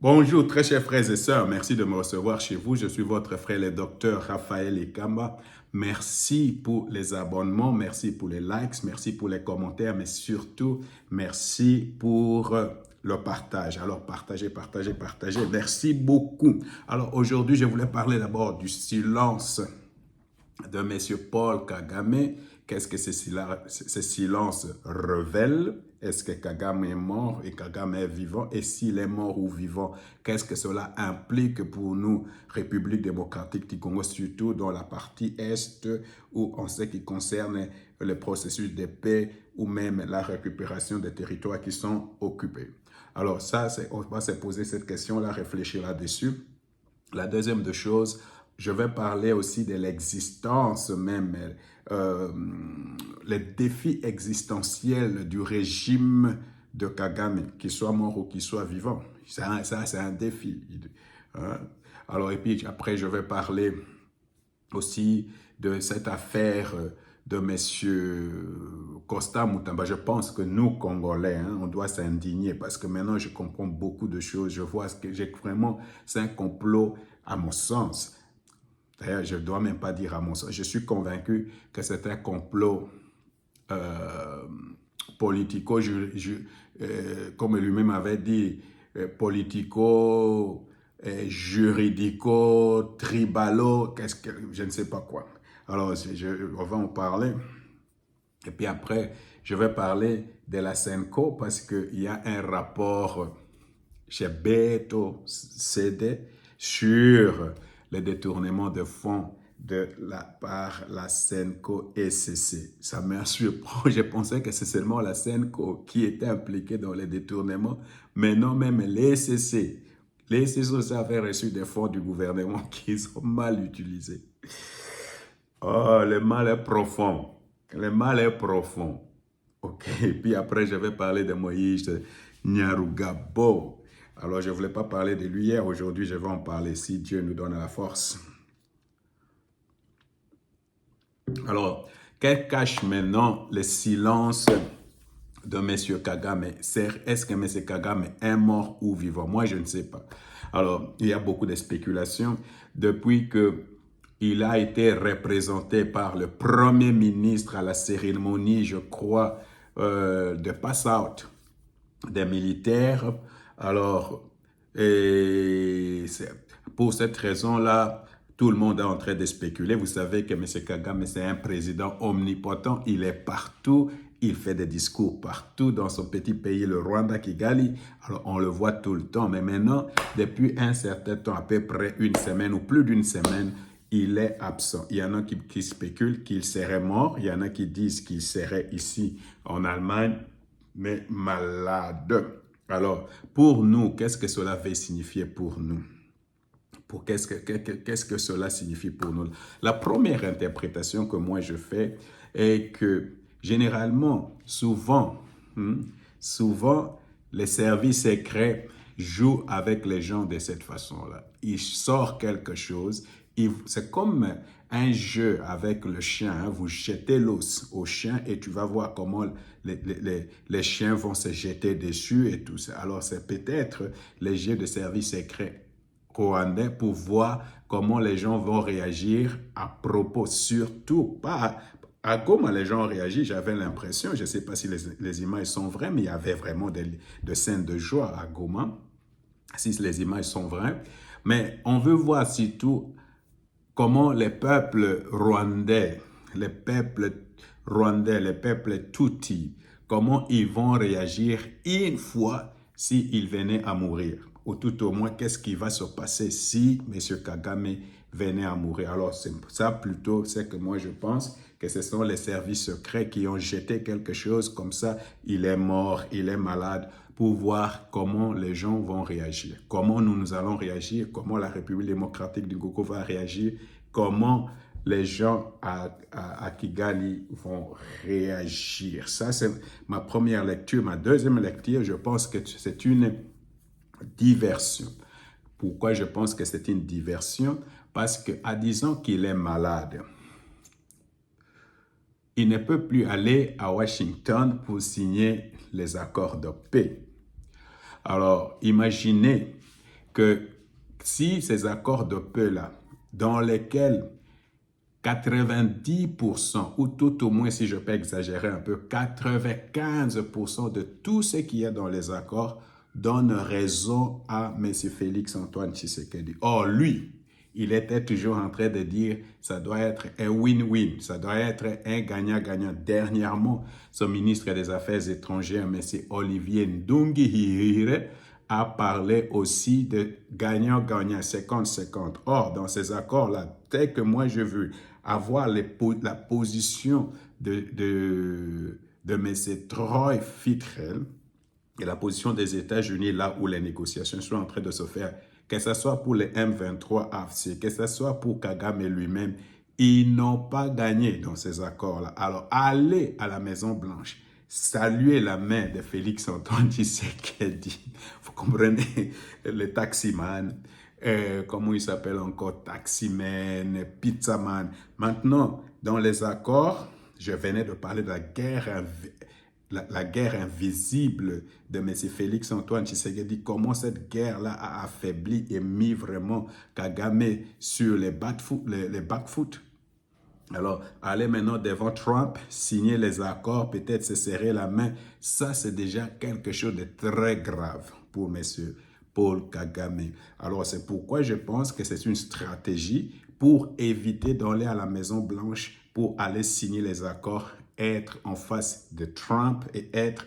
Bonjour, très chers frères et sœurs. Merci de me recevoir chez vous. Je suis votre frère, le docteur Raphaël Ekamba. Merci pour les abonnements, merci pour les likes, merci pour les commentaires, mais surtout, merci pour le partage. Alors, partagez, partagez, partagez. Merci beaucoup. Alors, aujourd'hui, je voulais parler d'abord du silence de M. Paul Kagame. Qu'est-ce que ce silence révèle? Est-ce que Kagame est mort et Kagame est vivant? Et s'il est mort ou vivant, qu'est-ce que cela implique pour nous, République démocratique du Congo, surtout dans la partie Est, où on sait qu'il concerne le processus de paix ou même la récupération des territoires qui sont occupés. Alors ça, on va se poser cette question-là, réfléchir là-dessus. La deuxième des choses, je vais parler aussi de l'existence même, les défis existentiels du régime de Kagame, qu'il soit mort ou qu'il soit vivant. Ça c'est un défi. Hein? Alors, et puis après, je vais parler aussi de cette affaire de M. Costa Moutamba. Je pense que nous, Congolais, hein, on doit s'indigner parce que maintenant, je comprends beaucoup de choses. Je vois ce que j'ai vraiment, c'est un complot à mon sens. D'ailleurs, je ne dois même pas dire à mon sens. Je suis convaincu que c'est un complot politico, comme lui-même avait dit, politico, juridico, tribalo, je ne sais pas quoi. Alors, on va en parler. Et puis après, je vais parler de la SENCO parce qu'il y a un rapport chez Beto CD sur le détournement de fonds par la SENCO SCC. Ça m'a surpris. Je pensais que c'est seulement la SENCO qui était impliquée dans les détournements, mais non, même les SCC. Les SCC aussi avaient reçu des fonds du gouvernement qui sont mal utilisés. Oh, le mal est profond. Le mal est profond. Ok, et puis après, je vais parler de Moïse Nyarugabo. Alors, je ne voulais pas parler de lui hier. Aujourd'hui, je vais en parler si Dieu nous donne la force. Alors, quel cache maintenant le silence de M. Kagame? Est-ce que M. Kagame est mort ou vivant? Moi, je ne sais pas. Alors, il y a beaucoup de spéculations. Depuis qu'il a été représenté par le Premier ministre à la cérémonie, je crois, de pass-out des militaires. Alors, pour cette raison-là, tout le monde est en train de spéculer. Vous savez que M. Kagame, c'est un président omnipotent. Il est partout. Il fait des discours partout dans son petit pays, le Rwanda, Kigali. Alors, on le voit tout le temps. Mais maintenant, depuis un certain temps, à peu près une semaine ou plus d'une semaine, il est absent. Il y en a qui spéculent qu'il serait mort. Il y en a qui disent qu'il serait ici en Allemagne, mais malade. Alors, pour nous, qu'est-ce que cela veut signifier pour nous? Qu'est-ce que cela signifie pour nous? La première interprétation que moi je fais est que généralement, souvent, les services secrets jouent avec les gens de cette façon-là. Ils sortent quelque chose. C'est comme un jeu avec le chien. Hein. Vous jetez l'os au chien et tu vas voir comment les chiens vont se jeter dessus et tout ça. Alors, c'est peut-être les jeux de services secrets rwandais pour voir comment les gens vont réagir à propos, surtout pas à comment les gens ont réagi. J'avais l'impression, je ne sais pas si les images sont vraies, mais il y avait vraiment de scènes de joie à Goma, si les images sont vraies. Mais on veut voir surtout comment les peuples rwandais, les peuples Tutsi, comment ils vont réagir une fois s'ils venaient à mourir. Ou tout au moins, qu'est-ce qui va se passer si M. Kagame venait à mourir. Alors, c'est ça plutôt, c'est que moi je pense que ce sont les services secrets qui ont jeté quelque chose comme ça. Il est mort, il est malade, pour voir comment les gens vont réagir. Comment nous allons réagir, comment la République démocratique du Congo va réagir, comment les gens à Kigali vont réagir. Ça, c'est ma première lecture. Ma deuxième lecture, je pense que c'est une diversion. Pourquoi je pense que c'est une diversion? Parce qu'à disant qu'il est malade, il ne peut plus aller à Washington pour signer les accords de paix. Alors, imaginez que si ces accords de paix-là, dans lesquels 90%, ou tout au moins, si je peux exagérer un peu, 95% de tout ce qu'il y a dans les accords donne raison à M. Félix-Antoine Tshisekedi. Or, lui, il était toujours en train de dire ça doit être un win-win, ça doit être un gagnant-gagnant. Dernièrement, son ministre des Affaires étrangères, M. Olivier Ndounguihire, a parlé aussi de gagnant-gagnant, 50-50. Or, dans ces accords-là, tel que moi je veux avoir la position de M. Troy Fitrel et la position des États-Unis là où les négociations sont en train de se faire, que ce soit pour les M23 AFC, que ce soit pour Kagame lui-même, ils n'ont pas gagné dans ces accords-là. Alors, allez à la Maison-Blanche, saluer la main de Félix-Antoine Tshisekedi. Vous comprenez, le taximan, comment il s'appelle encore, taximan, pizzaman. Maintenant, dans les accords, je venais de parler de la guerre invisible de M. Félix-Antoine Tshisekedi, comment cette guerre-là a affaibli et mis vraiment Kagame sur les back-foot. Alors, aller maintenant devant Trump, signer les accords, peut-être se serrer la main, ça c'est déjà quelque chose de très grave pour M. Paul Kagame. Alors, c'est pourquoi je pense que c'est une stratégie pour éviter d'aller à la Maison-Blanche, pour aller signer les accords, être en face de Trump et être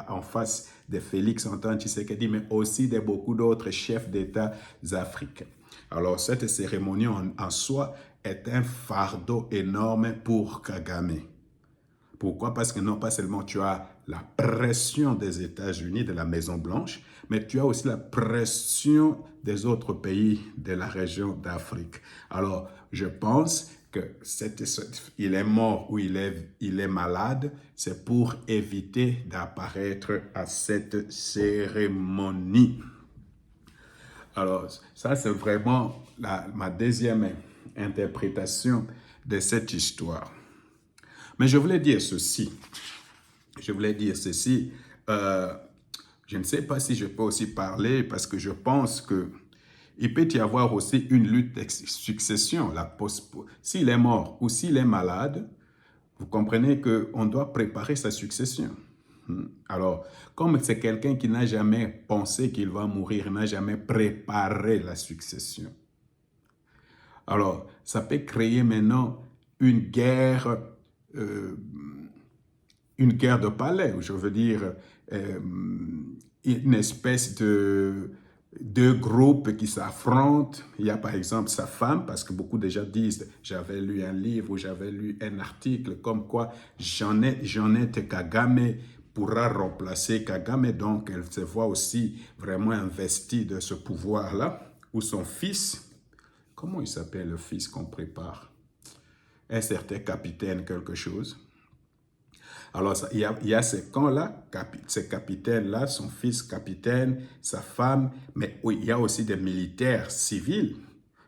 en face de Félix-Antoine Tshisekedi, mais aussi de beaucoup d'autres chefs d'État africains. Alors, cette cérémonie en soi est un fardeau énorme pour Kagame. Pourquoi? Parce que non pas seulement tu as la pression des États-Unis, de la Maison-Blanche, mais tu as aussi la pression des autres pays de la région d'Afrique. Alors, je pense que il est mort ou il est malade, c'est pour éviter d'apparaître à cette cérémonie. Alors, ça, c'est vraiment ma deuxième interprétation de cette histoire. Mais je voulais dire ceci. Je ne sais pas si je peux aussi parler parce que je pense qu'il peut y avoir aussi une lutte de succession. S'il est mort ou s'il est malade, vous comprenez qu'on doit préparer sa succession. Alors, comme c'est quelqu'un qui n'a jamais pensé qu'il va mourir, n'a jamais préparé la succession. Alors, ça peut créer maintenant une guerre de palais, je veux dire une espèce de deux groupes qui s'affrontent. Il y a par exemple sa femme, parce que beaucoup de gens disent « j'avais lu un livre ou j'avais lu un article comme quoi Jeannette Kagame pourra remplacer Kagame », donc elle se voit aussi vraiment investie de ce pouvoir-là, ou son fils, comment il s'appelle le fils qu'on prépare? Un certain capitaine quelque chose. Alors, il y a ces camps-là, ces capitaines-là, son fils capitaine, sa femme, mais il y a aussi des militaires civils,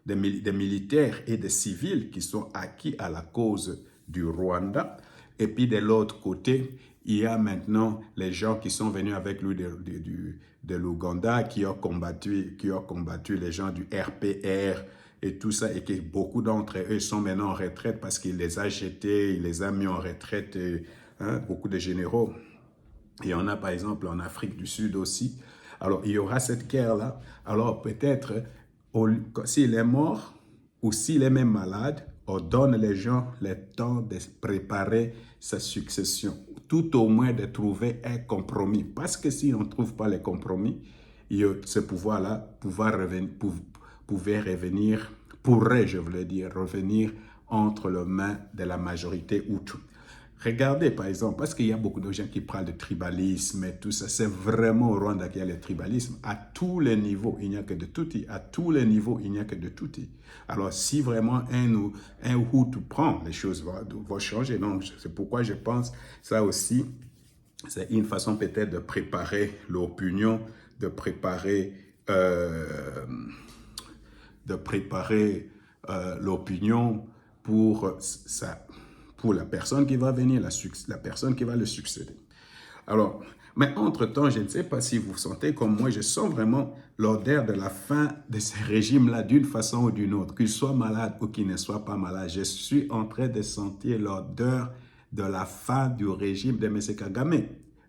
des militaires et des civils qui sont acquis à la cause du Rwanda. Et puis de l'autre côté, il y a maintenant les gens qui sont venus avec lui de l'Ouganda, qui ont combattu les gens du RPR, et tout ça, et que beaucoup d'entre eux sont maintenant en retraite parce qu'il les a jetés, il les a mis en retraite, beaucoup de généraux. Et on a par exemple en Afrique du Sud aussi. Alors il y aura cette guerre-là. Alors peut-être, s'il est mort ou s'il est même malade, on donne les gens le temps de préparer sa succession. Tout au moins de trouver un compromis. Parce que si on ne trouve pas le compromis, ce pouvoir-là pourrait, je voulais dire, revenir entre les mains de la majorité Hutu. Regardez par exemple, parce qu'il y a beaucoup de gens qui parlent de tribalisme et tout ça, c'est vraiment au Rwanda qu'il y a le tribalisme. À tous les niveaux, il n'y a que de Tutsi. À tous les niveaux, il n'y a que de Tutsi. Alors si vraiment un Hutu prend, les choses vont changer. Donc c'est pourquoi je pense ça aussi, c'est une façon peut-être de préparer l'opinion, de préparer l'opinion pour la personne qui va venir, la personne qui va le succéder. Alors, Mais entre-temps, je ne sais pas si vous sentez comme moi, je sens vraiment l'odeur de la fin de ces régimes-là d'une façon ou d'une autre. Qu'ils soient malades ou qu'ils ne soient pas malades, je suis en train de sentir l'odeur de la fin du régime de M. Kagame.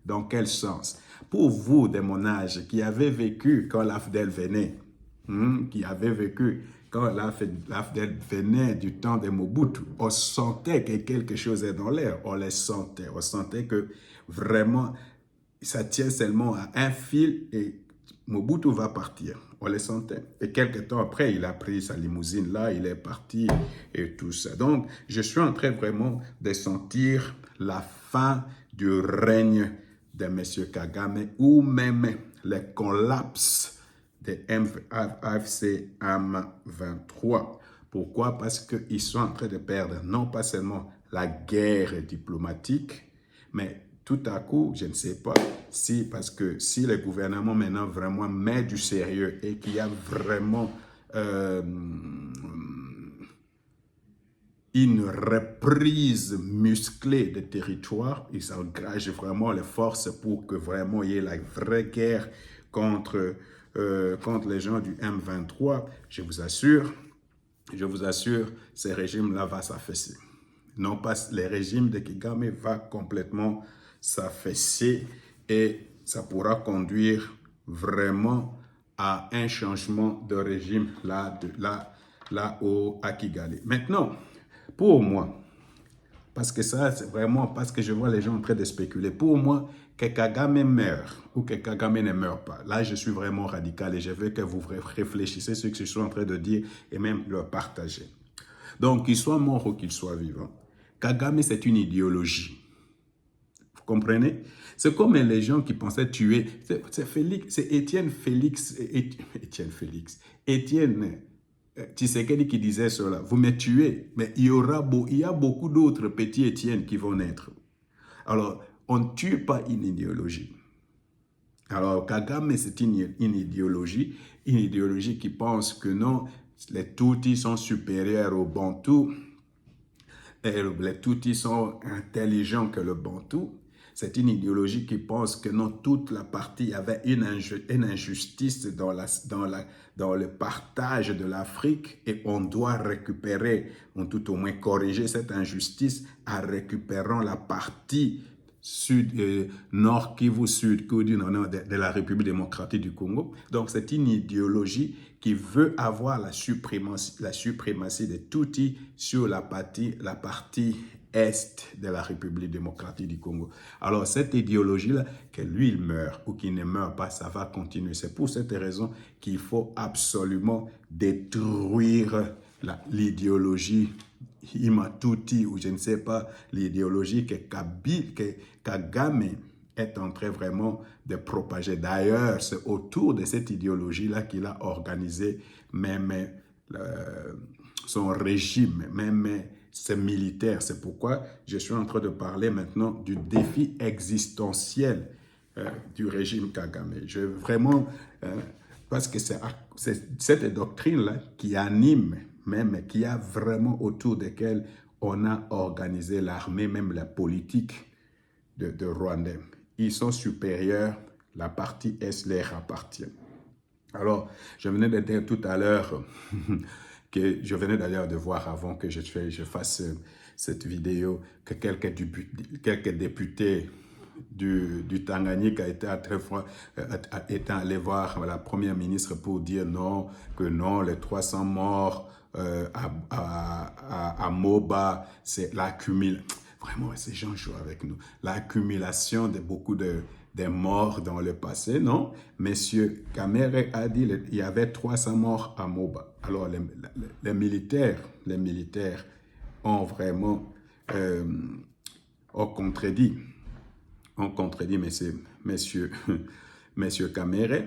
Dans quel sens? Pour vous de mon âge qui avez vécu quand l'AFDEL venait, qui avait vécu quand l'AFDEL venait du temps de Mobutu, on sentait que quelque chose est dans l'air, on les sentait, on sentait que vraiment ça tient seulement à un fil et Mobutu va partir. On les sentait. Et quelques temps après, il a pris sa limousine là, il est parti et tout ça. Donc, je suis en train vraiment de sentir la fin du règne de M. Kagame ou même le collapse de AFC M23. Pourquoi? Parce qu'ils sont en train de perdre non pas seulement la guerre diplomatique, mais tout à coup, je ne sais pas si, parce que si le gouvernement maintenant vraiment met du sérieux et qu'il y a vraiment une reprise musclée des territoires, ils engagent vraiment les forces pour que vraiment il y ait la vraie guerre contre les gens du M23, je vous assure, ces régimes-là vont s'affaisser. Non pas les régimes de Kagame va complètement s'affaisser et ça pourra conduire vraiment à un changement de régime là-haut à Kigali. Maintenant, pour moi, parce que ça, c'est vraiment parce que je vois les gens en train de spéculer. Pour moi, que Kagame meure ou que Kagame ne meure pas. Là, je suis vraiment radical et je veux que vous réfléchissiez ce que je suis en train de dire et même le partager. Donc, qu'il soit mort ou qu'il soit vivant, Kagame, c'est une idéologie. Vous comprenez? C'est comme les gens qui pensaient tuer. C'est Étienne Tshisekedi qui disait cela. Vous me tuez, mais il y a beaucoup d'autres petits Étienne qui vont naître. Alors, on ne tue pas une idéologie. Alors, Kagame, c'est une idéologie qui pense que non, les Tutsis sont supérieurs aux Bantous, et les Tutsis sont intelligents que le Bantou. C'est une idéologie qui pense que non, toute la partie avait une injustice dans le partage de l'Afrique et on doit récupérer, ou tout au moins corriger cette injustice en récupérant la partie Nord Kivu, Sud Kivu de la République démocratique du Congo. Donc c'est une idéologie qui veut avoir la suprématie des Tutsis sur la partie est de la République démocratique du Congo. Alors cette idéologie-là, que lui il meurt ou qu'il ne meurt pas, ça va continuer. C'est pour cette raison qu'il faut absolument détruire l'idéologie Imatuti ou je ne sais pas, l'idéologie que Kagame est en train vraiment de propager. D'ailleurs, c'est autour de cette idéologie-là qu'il a organisé même son régime, même ses militaires. C'est pourquoi je suis en train de parler maintenant du défi existentiel du régime Kagame. Je vraiment, parce que c'est cette doctrine-là qui anime même, qui a vraiment autour desquels on a organisé l'armée, même la politique de Rwanda. Ils sont supérieurs, la partie Est leur appartient. Alors, je venais de dire tout à l'heure, que je venais d'ailleurs de voir avant que je fasse cette vidéo, que quelques députés du Tanganyika étaient allés voir la première ministre pour dire non, que non, les 300 morts à Moba, c'est l'accumulation. Vraiment, ces gens jouent avec nous. L'accumulation de beaucoup de morts dans le passé, non? Monsieur Kamere a dit qu'il y avait 300 morts à Moba. Alors, les militaires ont vraiment contredit monsieur Kamere.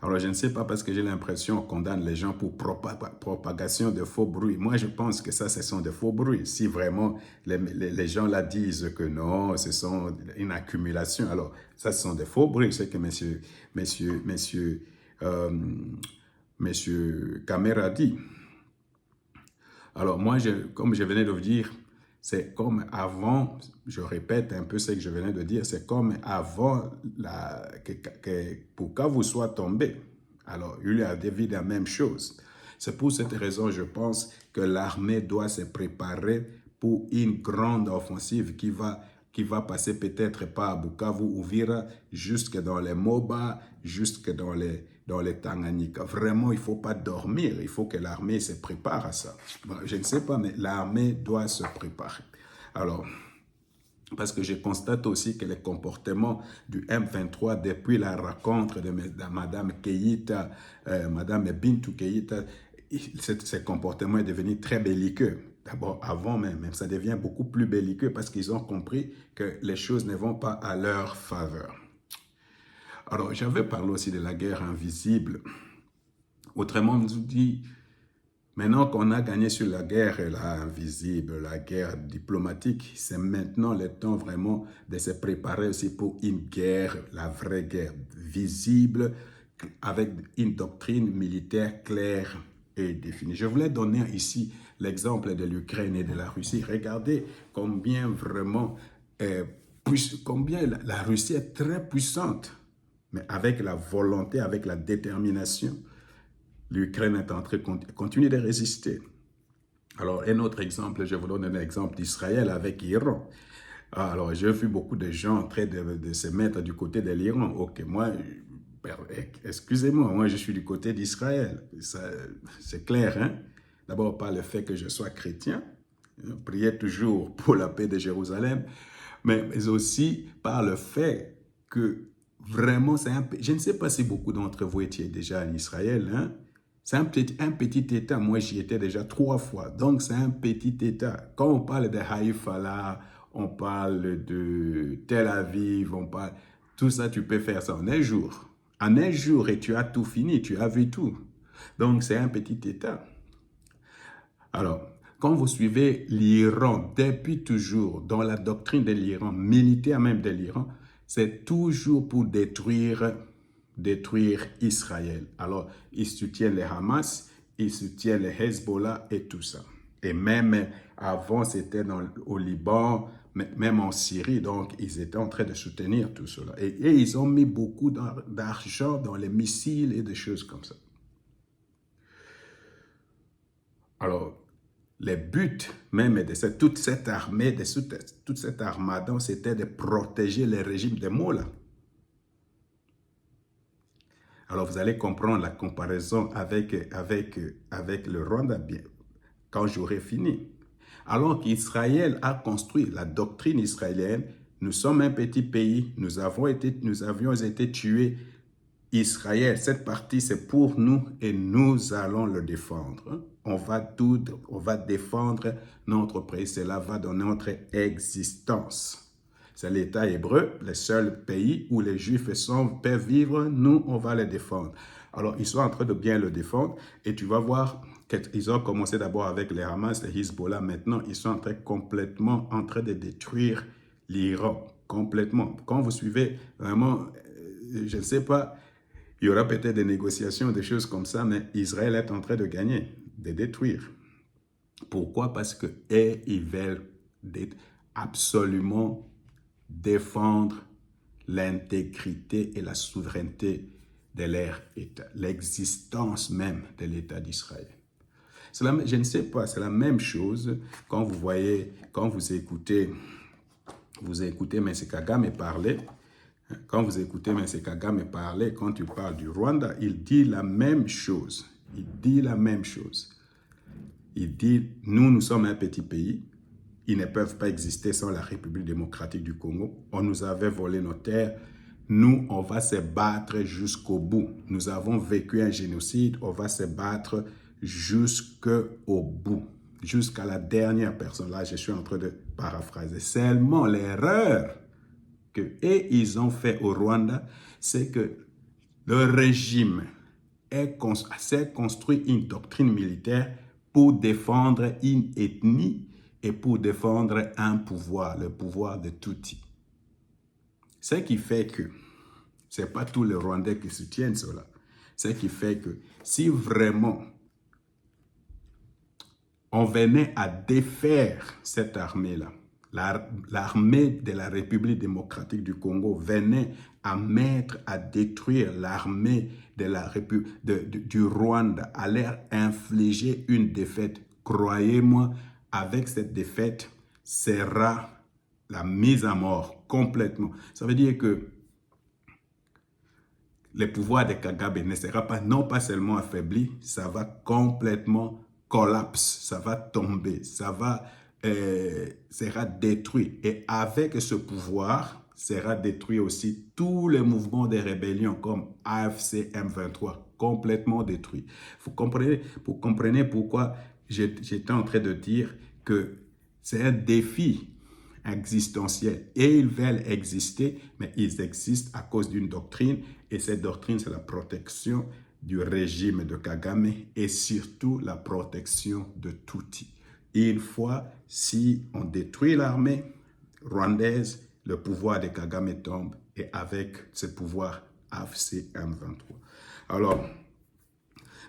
Alors, je ne sais pas parce que j'ai l'impression qu'on condamne les gens pour propagation de faux bruits. Moi, je pense que ça, ce sont de faux bruits. Si vraiment les gens là disent que non, ce sont une accumulation, alors ça, ce sont des faux bruits. C'est que monsieur Kamere a dit. Alors, moi, comme je venais de vous dire, C'est comme avant, je répète un peu ce que je venais de dire, c'est comme avant que Bukavu soit tombé. Alors, il y a David la même chose. C'est pour cette raison, je pense, que l'armée doit se préparer pour une grande offensive qui va passer peut-être par Bukavu, Uvira, jusque dans les Moba, jusque dans les Tanganyika. Vraiment, il ne faut pas dormir. Il faut que l'armée se prépare à ça. Bon, je ne sais pas, mais l'armée doit se préparer. Alors, parce que je constate aussi que les comportements du M23 depuis la rencontre de Mme Keïta, Mme Bintou Keïta, ce comportement est devenu très belliqueux. D'abord, avant même, ça devient beaucoup plus belliqueux parce qu'ils ont compris que les choses ne vont pas à leur faveur. Alors, j'avais parlé aussi de la guerre invisible. Autrement dit, maintenant qu'on a gagné sur la guerre là, invisible, la guerre diplomatique, c'est maintenant le temps vraiment de se préparer aussi pour une guerre, la vraie guerre visible, avec une doctrine militaire claire et définie. Je voulais donner ici l'exemple de l'Ukraine et de la Russie. Regardez combien vraiment, combien la Russie est très puissante, mais avec la volonté, avec la détermination, l'Ukraine est en train de continuer de résister. Alors, un autre exemple, je vous donne un exemple d'Israël avec l'Iran. Alors, j'ai vu beaucoup de gens en train de se mettre du côté de l'Iran. Ok, moi, excusez-moi, moi je suis du côté d'Israël. C'est clair, hein? D'abord par le fait que je sois chrétien, priez toujours pour la paix de Jérusalem, mais aussi par le fait que vraiment, je ne sais pas si beaucoup d'entre vous étiez déjà en Israël, hein? C'est un petit État. Moi, j'y étais déjà 3 fois. Donc, c'est un petit État. Quand on parle de Haïfa, là, on parle de Tel Aviv, on parle... Tout ça, tu peux faire ça en un jour. En un jour, et tu as tout fini, tu as vu tout. Donc, c'est un petit État. Alors, quand vous suivez l'Iran depuis toujours, dans la doctrine de l'Iran, militaire même de l'Iran, c'est toujours pour détruire Israël. Alors, ils soutiennent les Hamas, ils soutiennent les Hezbollah et tout ça. Et même avant, c'était au Liban, même en Syrie, donc ils étaient en train de soutenir tout cela. Et ils ont mis beaucoup d'argent dans les missiles et des choses comme ça. Alors, les buts même de toute cette armée, de toute cette armada, c'était de protéger le régime de Mola. Alors, vous allez comprendre la comparaison avec le Rwanda bien, quand j'aurai fini. Alors qu'Israël a construit la doctrine israélienne, nous sommes un petit pays, nous avions été tués. Israël, cette partie, c'est pour nous et nous allons le défendre. On va défendre notre pays, cela va dans notre existence. C'est l'État hébreu, le seul pays où les Juifs peuvent vivre, nous, on va les défendre. Alors, ils sont en train de bien le défendre et tu vas voir qu'ils ont commencé d'abord avec les Hamas, les Hezbollah. Maintenant, ils sont complètement en train de détruire l'Iran, complètement. Quand vous suivez vraiment, je ne sais pas, il y aura peut-être des négociations, des choses comme ça, mais Israël est en train de gagner, de détruire. Pourquoi? Parce qu'ils veulent absolument défendre l'intégrité et la souveraineté de leur État, l'existence même de l'État d'Israël. Je ne sais pas, c'est la même chose quand vous voyez, quand vous écoutez M. Kagame parler. Quand vous écoutez M. Kagame parler, quand tu parles du Rwanda, il dit la même chose. Il dit la même chose. Il dit, nous sommes un petit pays. Ils ne peuvent pas exister sans la République démocratique du Congo. On nous avait volé nos terres. Nous, on va se battre jusqu'au bout. Nous avons vécu un génocide. On va se battre jusqu'au bout. Jusqu'à la dernière personne. Là, je suis en train de paraphraser. Seulement l'erreur ils ont fait au Rwanda, c'est que le régime s'est construit une doctrine militaire pour défendre une ethnie et pour défendre un pouvoir, le pouvoir de Tutsi. Ce qui fait que, ce n'est pas tous les Rwandais qui soutiennent cela, ce qui fait que si vraiment on venait à défaire cette armée-là. L'armée de la République démocratique du Congo venait à mettre, à détruire l'armée du Rwanda, à leur infliger une défaite. Croyez-moi, avec cette défaite, sera la mise à mort complètement. Ça veut dire que le pouvoir de Kagame ne sera pas, non pas seulement affaibli, ça va complètement collapse, ça va tomber, sera détruit. Et avec ce pouvoir, sera détruit aussi tous les mouvements de rébellion comme AFC M23, complètement détruits. Vous comprenez pourquoi j'étais en train de dire que c'est un défi existentiel et ils veulent exister, mais ils existent à cause d'une doctrine et cette doctrine, c'est la protection du régime de Kagame et surtout la protection de Tutsi. Et une fois, si on détruit l'armée rwandaise, le pouvoir de Kagame tombe et avec ce pouvoir AFC M23. Alors,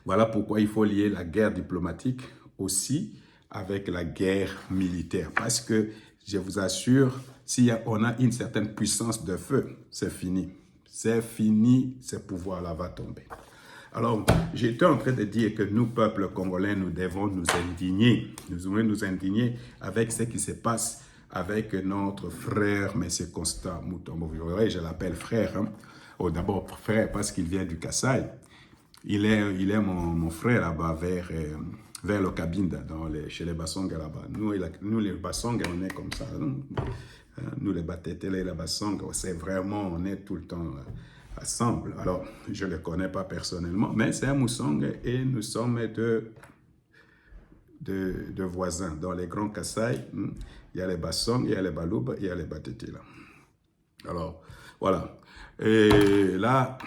voilà pourquoi il faut lier la guerre diplomatique aussi avec la guerre militaire. Parce que, je vous assure, si on a une certaine puissance de feu, c'est fini. C'est fini, ce pouvoir-là va tomber. Alors, j'étais en train de dire que nous, peuple congolais, nous devons nous indigner. Nous devons nous indigner avec ce qui se passe avec notre frère, M. Constant Mutombo. Vous verrez, je l'appelle frère. Hein. Oh, d'abord frère parce qu'il vient du Kasaï. Il est mon frère là-bas vers le Cabinda, chez les Bassonga là-bas. Nous, les Bassonga, on est comme ça. Nous, les Batetele, les Bassonga, c'est vraiment, on est tout le temps ensemble. Alors, je ne le connais pas personnellement, mais c'est un Moussonga et nous sommes de voisins. Dans les grands Kasaï, il y a les Bassonga, il y a les Balouba, il y a les Batetele. Alors, voilà. Et là,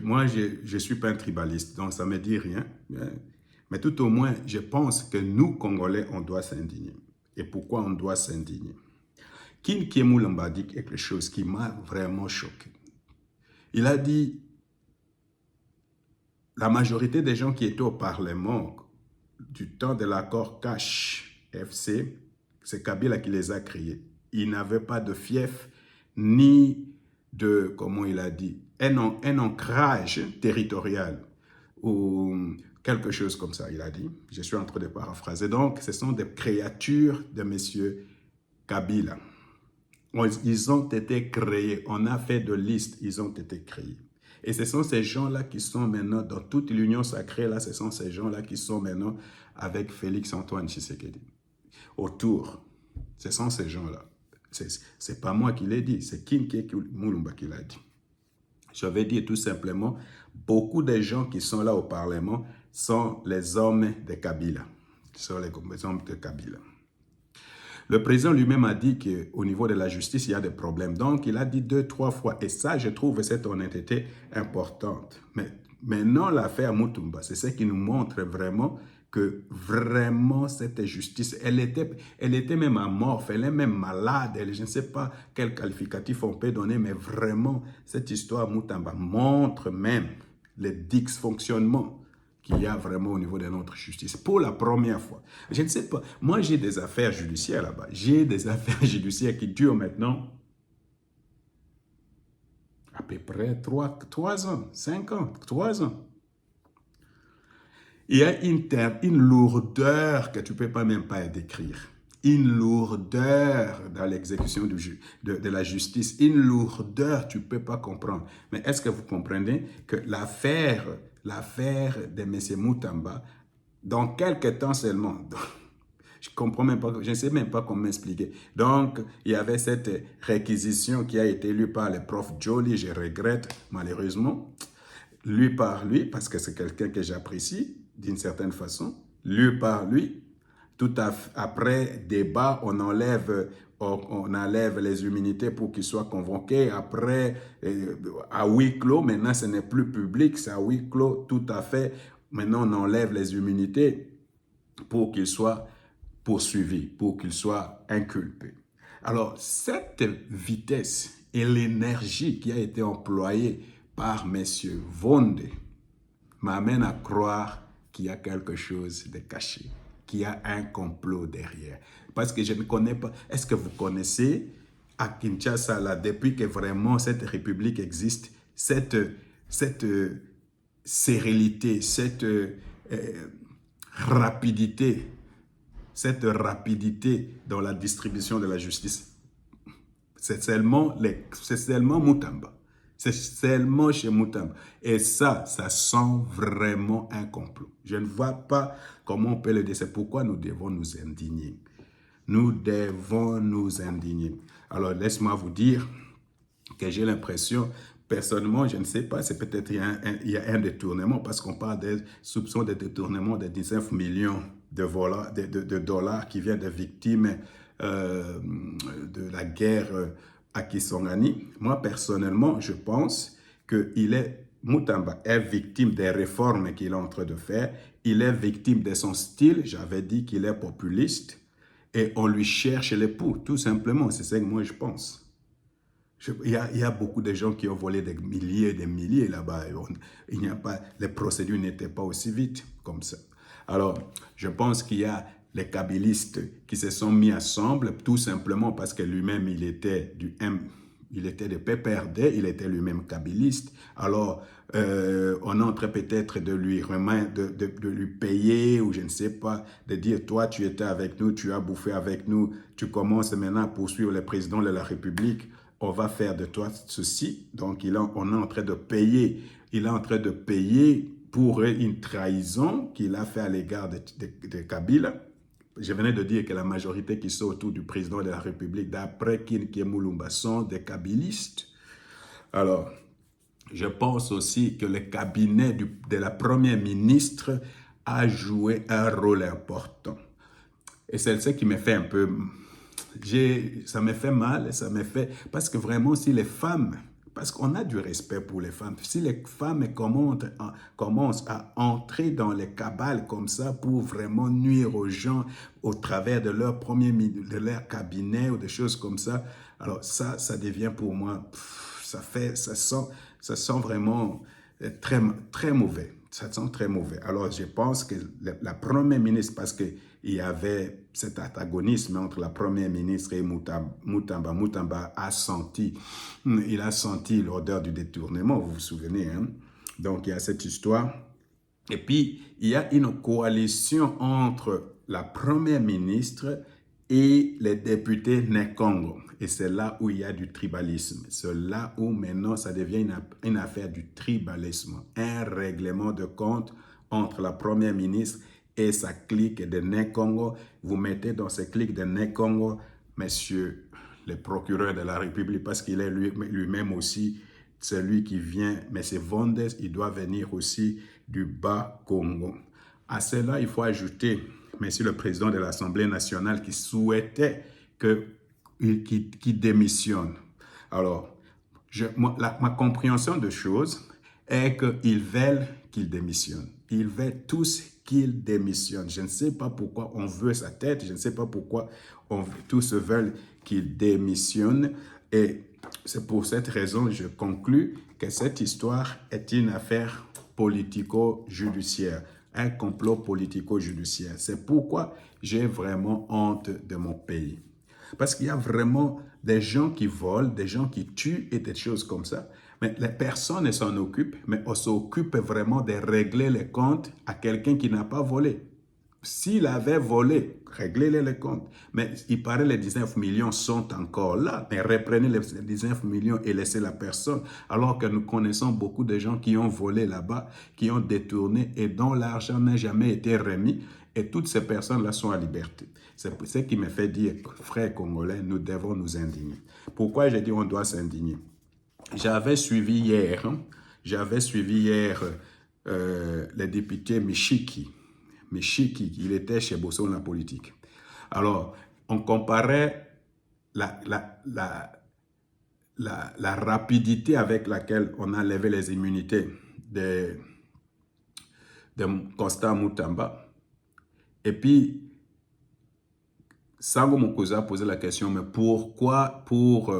moi, je ne suis pas un tribaliste, donc ça ne me dit rien. Mais tout au moins, je pense que nous, Congolais, on doit s'indigner. Et pourquoi on doit s'indigner? Kin Kiemulamba a dit quelque chose qui m'a vraiment choqué. Il a dit, la majorité des gens qui étaient au Parlement du temps de l'accord Cash-FC, c'est Kabila qui les a créés. Ils n'avaient pas de fief, ni de, comment il a dit, un ancrage territorial ou quelque chose comme ça, il a dit. Je suis en train de paraphraser. Donc, ce sont des créatures de M. Kabila. Ils ont été créés. On a fait de listes. Ils ont été créés. Et ce sont ces gens-là qui sont maintenant, dans toute l'union sacrée, là, ce sont ces gens-là qui sont maintenant avec Félix-Antoine Tshisekedi. Autour. Ce sont ces gens-là. C'est pas moi qui l'ai dit, c'est Kin Kiemulamba qui l'a dit. Je vais dire tout simplement, beaucoup de gens qui sont là au Parlement sont les hommes de Kabila. Sont les hommes de Kabila. Le président lui-même a dit qu'au niveau de la justice, il y a des problèmes. Donc, il a dit 2-3 fois. Et ça, je trouve cette honnêteté importante. Mais maintenant, l'affaire Mutumba, c'est ce qui nous montre vraiment que vraiment cette justice, elle était même amorphe, elle est même malade, je ne sais pas quel qualificatif on peut donner, mais vraiment, cette histoire Mutamba montre même les dysfonctionnements qu'il y a vraiment au niveau de notre justice. Pour la première fois. Je ne sais pas, moi j'ai des affaires judiciaires là-bas, j'ai des affaires judiciaires qui durent maintenant à peu près 3 ans, 5 ans, 3 ans. Il y a une lourdeur que tu ne peux pas même pas décrire. Une lourdeur dans l'exécution de la justice. Une lourdeur, tu ne peux pas comprendre. Mais est-ce que vous comprenez que l'affaire de M. Mutamba, dans quelques temps seulement, je comprends même pas, je ne sais même pas comment m'expliquer. Donc, il y avait cette réquisition qui a été lue par le prof Joly, je regrette malheureusement, lu par lui, parce que c'est quelqu'un que j'apprécie, d'une certaine façon, lu par lui. Tout après débat, on enlève les immunités pour qu'il soit convoqué. Après, à huis clos, maintenant ce n'est plus public, c'est à huis clos, tout à fait. Maintenant, on enlève les immunités pour qu'il soit poursuivi, pour qu'il soit inculpé. Alors, cette vitesse et l'énergie qui a été employée par M. Vonde m'amène à croire qu'il y a quelque chose de caché, qu'il y a un complot derrière. Parce que je ne connais pas. Est-ce que vous connaissez à Kinshasa, là, depuis que vraiment cette république existe, cette sérénité, rapidité, cette rapidité dans la distribution de la justice? C'est seulement Mutamba. C'est seulement chez Mutamba. Et ça sent vraiment un complot. Je ne vois pas comment on peut le dire. C'est pourquoi nous devons nous indigner. Nous devons nous indigner. Alors, laisse-moi vous dire que j'ai l'impression, personnellement, je ne sais pas, c'est peut-être il y a un détournement, parce qu'on parle des soupçons de détournement de 19 millions de dollars qui viennent des victimes de la guerre à Kisangani. Moi, personnellement, je pense que Mutamba est victime des réformes qu'il est en train de faire. Il est victime de son style. J'avais dit qu'il est populiste. Et on lui cherche l'époux, tout simplement. C'est ça que moi, je pense. Il y a beaucoup de gens qui ont volé des milliers et des milliers là-bas. Les procédures n'étaient pas aussi vite comme ça. Alors, je pense qu'il y a les kabylistes qui se sont mis ensemble, tout simplement parce que lui-même, il était de PPRD, il était lui-même kabyliste. Alors, on est en train peut-être de lui payer, ou je ne sais pas, de dire, toi, tu étais avec nous, tu as bouffé avec nous, tu commences maintenant à poursuivre le président de la République, on va faire de toi ceci. Donc, on est en train de payer. Il est en train de payer pour une trahison qu'il a fait à l'égard de Kabila. Je venais de dire que la majorité qui sont autour du président de la République, d'après Kin Moulumba, sont des kabylistes. Alors, je pense aussi que le cabinet de la première ministre a joué un rôle important. Et c'est ce qui me fait un peu... ça me fait mal, parce que vraiment, si les femmes, parce qu'on a du respect pour les femmes, si les femmes commencent à entrer dans les cabales comme ça pour vraiment nuire aux gens au travers de leur cabinet ou des choses comme ça, alors ça devient pour moi, ça sent vraiment très, très mauvais. Ça sent très mauvais. Alors, je pense que la première ministre, parce qu'il y avait cet antagonisme entre la première ministre et Mutamba. Mutamba a senti l'odeur du détournement, vous vous souvenez, hein? Donc, il y a cette histoire. Et puis, il y a une coalition entre la première ministre et les députés Nkongo. Et c'est là où il y a du tribalisme. C'est là où maintenant ça devient une affaire du tribalisme. Un règlement de compte entre la première ministre et sa clique de Nkongo. Vous mettez dans ces cliques de Nkongo, monsieur le procureur de la République, parce qu'il est lui-même aussi celui qui vient, mais c'est Vondes, il doit venir aussi du Bas-Congo. À cela, il faut ajouter, monsieur le président de l'Assemblée nationale qui souhaitait qu'il démissionne. Alors, ma compréhension de choses est qu'ils veulent qu'il démissionne. Ils veulent tous qu'il démissionne. Je ne sais pas pourquoi on veut sa tête, je ne sais pas pourquoi tous veulent qu'il démissionne. Et c'est pour cette raison, je conclus que cette histoire est une affaire politico-judiciaire, un complot politico-judiciaire. C'est pourquoi j'ai vraiment honte de mon pays. Parce qu'il y a vraiment des gens qui volent, des gens qui tuent et des choses comme ça. Mais les personnes ne s'en occupent, mais on s'occupe vraiment de régler les comptes à quelqu'un qui n'a pas volé. S'il avait volé, réglez les comptes. Mais il paraît que les 19 millions sont encore là. Mais reprenez les 19 millions et laissez la personne. Alors que nous connaissons beaucoup de gens qui ont volé là-bas, qui ont détourné et dont l'argent n'a jamais été remis. Et toutes ces personnes-là sont à liberté. C'est ce qui me fait dire, frères congolais, nous devons nous indigner. Pourquoi j'ai dit on doit s'indigner? J'avais suivi hier le député Michiki. Il était chez Bosso dans la politique. Alors, on comparait la rapidité avec laquelle on a levé les immunités de Constant Mutamba. Et puis, Sango Mukuza a posé la question, mais pourquoi pour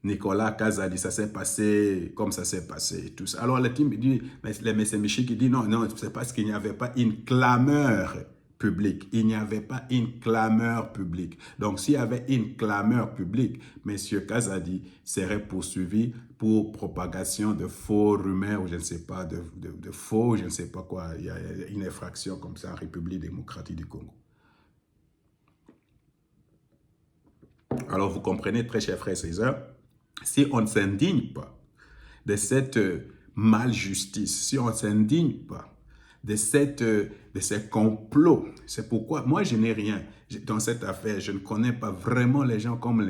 Nicolas Kazadi, ça s'est passé comme ça s'est passé. Tout ça. Alors le team dit, les Messémichi qui dit non, non, c'est parce qu'il n'y avait pas une clameur publique. Il n'y avait pas une clameur publique. Donc s'il y avait une clameur publique, M. Kazadi serait poursuivi pour propagation de faux rumeurs ou je ne sais pas, de faux, je ne sais pas quoi. Il y a une infraction comme ça en République démocratique du Congo. Alors vous comprenez, très chers frères et sœurs, si on ne s'indigne pas de cette maljustice, si on ne s'indigne pas de ces complots, c'est pourquoi moi je n'ai rien dans cette affaire, je ne connais pas vraiment les gens comme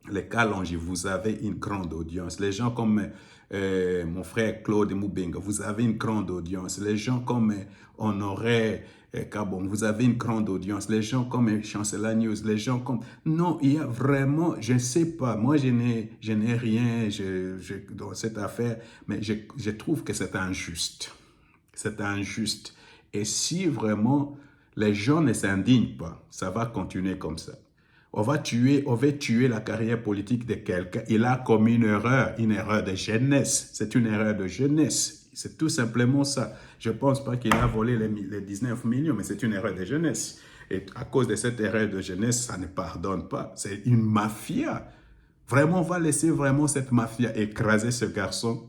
les Kalonji, vous avez une grande audience, les gens comme mon frère Claude Moubenga, vous avez une grande audience, les gens comme Honoré Kabong, vous avez une grande audience, les gens comme Chancellor News, les gens comme... Non, il y a vraiment, je ne sais pas, moi je n'ai rien dans cette affaire, mais je trouve que c'est injuste. C'est injuste. Et si vraiment les gens ne s'indignent pas, ça va continuer comme ça. On va tuer la carrière politique de quelqu'un. Il a commis une erreur de jeunesse. C'est une erreur de jeunesse. C'est tout simplement ça. Je ne pense pas qu'il a volé les 19 millions, mais c'est une erreur de jeunesse. Et à cause de cette erreur de jeunesse, ça ne pardonne pas. C'est une mafia. Vraiment, on va laisser vraiment cette mafia écraser ce garçon.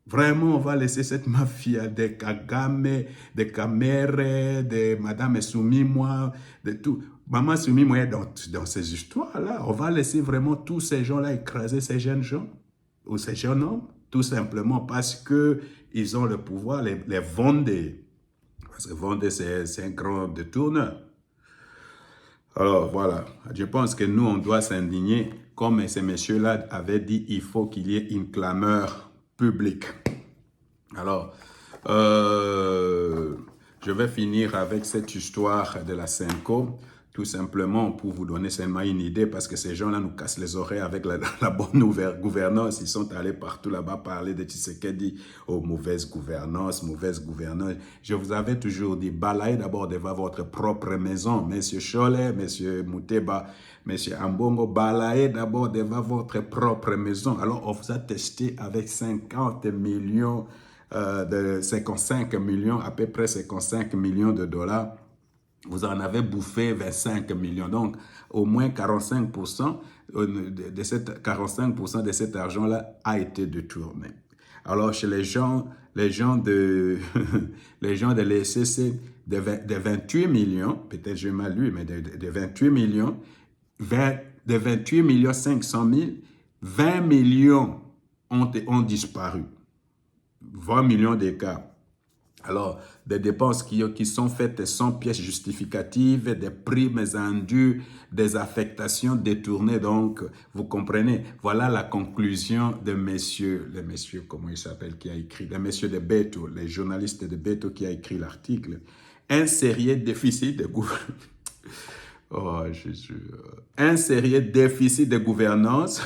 Vraiment, on va laisser cette mafia de Kagame, de Kamere, de Madame Soumimwa, de tout. Maman Soumimwa est dans ces histoires-là. On va laisser vraiment tous ces gens-là écraser ces jeunes gens ou ces jeunes hommes, tout simplement parce qu'ils ont le pouvoir, les Vendée. Parce que Vendée, c'est un grand détourneur. Alors voilà, je pense que nous, on doit s'indigner. Comme ces messieurs-là avaient dit, il faut qu'il y ait une clameur public. Alors, je vais finir avec cette histoire de la Senko, tout simplement pour vous donner seulement une idée, parce que ces gens-là nous cassent les oreilles avec la bonne gouvernance. Ils sont allés partout là-bas parler de Tshisekedi, oh, mauvaise gouvernance, mauvaise gouvernance. Je vous avais toujours dit, balayez d'abord devant votre propre maison. Monsieur Cholet, Monsieur Mouteba, Monsieur Ambongo, balayez d'abord devant votre propre maison. Alors, on vous a testé avec 50 millions, de 55 millions, à peu près 55 millions de dollars. Vous en avez bouffé 25 millions. Donc, au moins 45% de cet argent-là a été détourné. Alors, chez les gens de l'ESCC, de 28 millions, peut-être j'ai mal lu, mais de 28 millions, de 28 millions 500 000, 20 millions ont disparu. 20 millions d'écarts. Alors, des dépenses qui sont faites sans pièces justificatives, des primes indues, des affectations détournées. Donc, vous comprenez, voilà la conclusion de les messieurs, comment ils s'appellent, qui a écrit, les messieurs de Beto, les journalistes de Beto qui a écrit l'article. Un sérieux déficit de gouvernance. Oh, Jésus. Un sérieux déficit de gouvernance,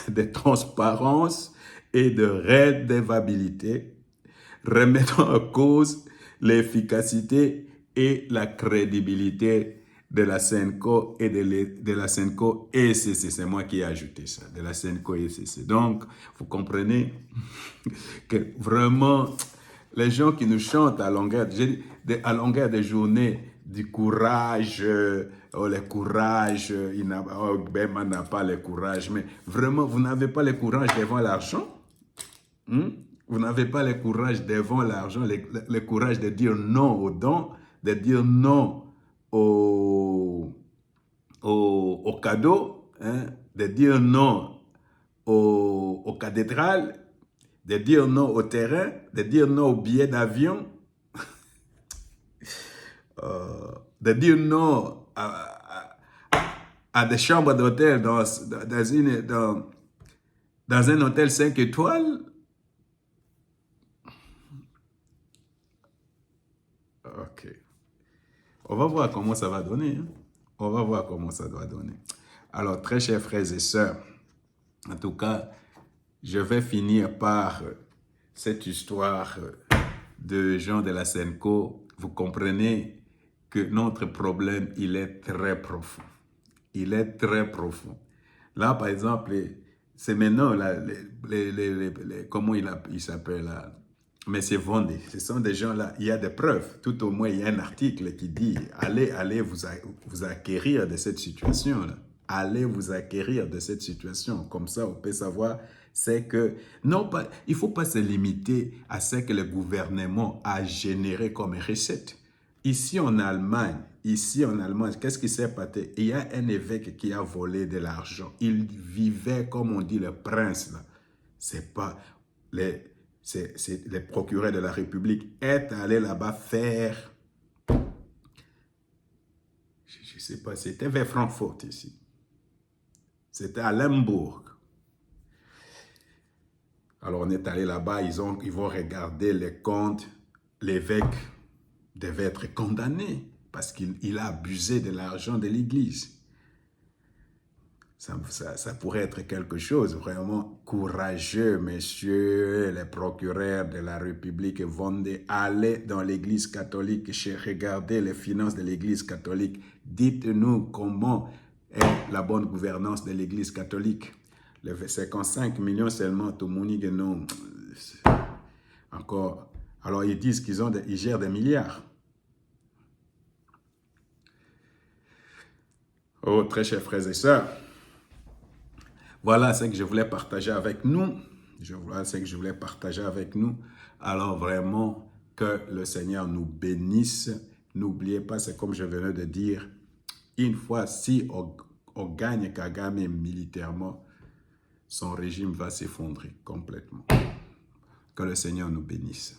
de transparence et de redevabilité, remettant en cause l'efficacité et la crédibilité de la Senko et de la Senko ECC. C'est moi qui ai ajouté ça, de la Senko ECC. Donc, vous comprenez que vraiment, les gens qui nous chantent à longueur de journée du courage, le courage, Bema n'a pas le courage, mais vraiment, vous n'avez pas le courage devant l'argent. Vous n'avez pas le courage devant l'argent, le courage de dire non aux dons, de dire non aux cadeaux, hein, de dire non aux cathédrales, de dire non au terrain, de dire non aux billets d'avion, de dire non à des chambres d'hôtel dans un hôtel 5 étoiles. Ok. On va voir comment ça va donner. Hein? On va voir comment ça doit donner. Alors, très chers frères et sœurs, en tout cas, je vais finir par cette histoire de gens de la Senko. Vous comprenez que notre problème, il est très profond. Il est très profond. Là, par exemple, c'est maintenant, là, comment il s'appelle là? Mais c'est Vendée. Ce sont des gens là, il y a des preuves. Tout au moins, il y a un article qui dit, allez vous acquérir de cette situation-là. Allez vous acquérir de cette situation. Comme ça, on peut savoir, c'est que, non, pas, il ne faut pas se limiter à ce que le gouvernement a généré comme recette. Ici en Allemagne, qu'est-ce qui s'est passé? Il y a un évêque qui a volé de l'argent. Il vivait, comme on dit, le prince. C'est pas les procureurs de la République est allé là-bas faire, je ne sais pas, c'était vers Francfort ici. C'était à Lembourg. Alors on est allé là-bas, ils vont regarder les comptes. L'évêque devait être condamné parce qu'il a abusé de l'argent de l'Église. Ça pourrait être quelque chose vraiment courageux, messieurs les procureurs de la République Vendée. Allez dans l'Église catholique, regardez les finances de l'Église catholique. Dites-nous comment est la bonne gouvernance de l'Église catholique. Les 55 millions seulement, tout le monde dit non. Encore. Alors ils disent qu'ils gèrent des milliards. Oh, très chers frères et sœurs. Voilà ce que je voulais partager avec nous. Alors vraiment, que le Seigneur nous bénisse. N'oubliez pas, c'est comme je venais de dire, une fois si on gagne Kagame militairement, son régime va s'effondrer complètement. Que le Seigneur nous bénisse.